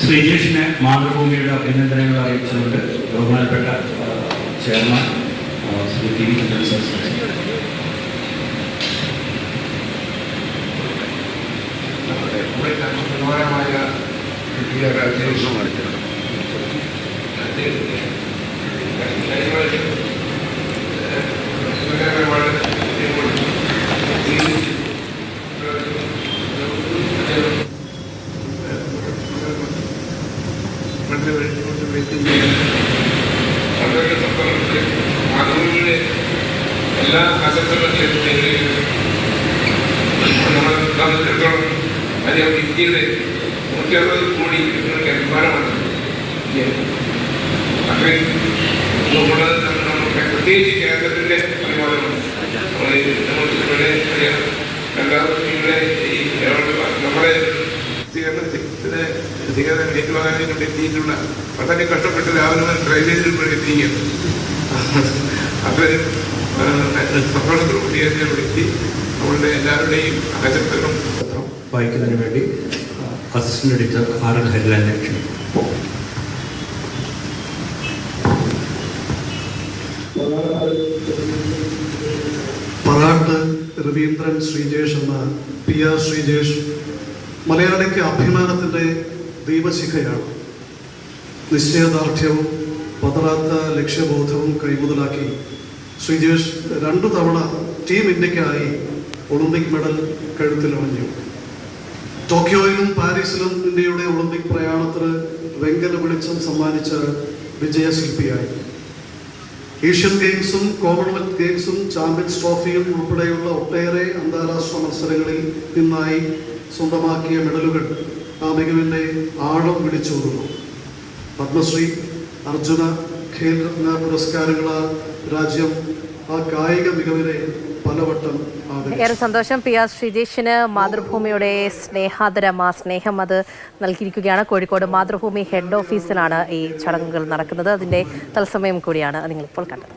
ശ്രീജേഷിന് മാതൃഭൂമിയുടെ അഭിനന്ദനങ്ങൾ അറിയിച്ചുകൊണ്ട് ബഹുമാനപ്പെട്ട ചെയർമാൻ ശ്രീ ടി വി മനോഹരമായ മാതൃഭൂമിയുടെ എല്ലാ ആശംസകളും നമ്മളെ സംബന്ധിച്ചിടത്തോളം അദ്ദേഹം ഇന്ത്യയുടെ 160 കോടി ജനങ്ങൾക്ക് അഭിമാനമാണ്. അത്രയും പ്രത്യേകിച്ച് കേരളത്തിൻ്റെ അഭിമാനമാണ്. ഇവിടെ രണ്ടാമത്തെ ഈ നമ്മുടെ സ്വീകരണം ഏറ്റുവാങ്ങാൻ വേണ്ടി എത്തിയിട്ടുള്ള വളരെ കഷ്ടപ്പെട്ട് രാവിലെ ഡ്രൈവേജിൽ എത്തിയിരിക്കുകയാണ്. അത്രയും സമ്മേളനത്തോടുകൂടി ഇവിടെ എത്തി നമ്മളുടെ എല്ലാവരുടെയും ആശംസകളും വായിക്കുന്നതിന് വേണ്ടി അസിസ്റ്റന്റ് എഡിറ്റർ ആർ.എൽ. ഹരിലാലിനെ ക്ഷണിക്കും. പറാട്ട് രവീന്ദ്രൻ ശ്രീജേഷ് എന്ന PR ശ്രീജേഷ് മലയാളിക്ക് അഭിമാനത്തിൻ്റെ ദീപശിഖയാണ്. നിശ്ചയദാർഢ്യവും പതറാത്ത ലക്ഷ്യബോധവും കൈമുതലാക്കി ശ്രീജേഷ് 2 തവണ ടീം ഇന്ത്യക്കായി ഒളിമ്പിക് മെഡൽ കഴുത്തിലണിഞ്ഞു. ടോക്കിയോയിലും പാരീസിലും ഇന്ത്യയുടെ ഒളിമ്പിക് പ്രയാണത്തിന് വെങ്കല വെളിച്ചം സമ്മാനിച്ച വിജയശില്പിയായി. ഏഷ്യൻ ഗെയിംസും കോമൺവെൽത്ത് ഗെയിംസും ചാമ്പ്യൻസ് ട്രോഫിയും ഉൾപ്പെടെയുള്ള ഒട്ടേറെ അന്താരാഷ്ട്ര മത്സരങ്ങളിൽ നിന്നായി സ്വന്തമാക്കിയ മെഡലുകൾ ആ മികവിൻ്റെ ആഴം വിളിച്ചോതുന്നു. പത്മശ്രീ, അർജുന, ഖേൽ രത്ന പുരസ്കാരങ്ങളാൽ രാജ്യം ആ കായിക മികവിനെ പലവട്ടം ഏറെ സന്തോഷം. PR ശ്രീജേഷിന് മാതൃഭൂമിയുടെ സ്നേഹാദരം, ആ സ്നേഹം അത് നൽകിയിരിക്കുകയാണ്. കോഴിക്കോട് മാതൃഭൂമി ഹെഡ് ഓഫീസിലാണ് ഈ ചടങ്ങുകൾ നടക്കുന്നത്. അതിൻ്റെ തത്സമയം കൂടിയാണ് നിങ്ങളിപ്പോൾ കണ്ടത്.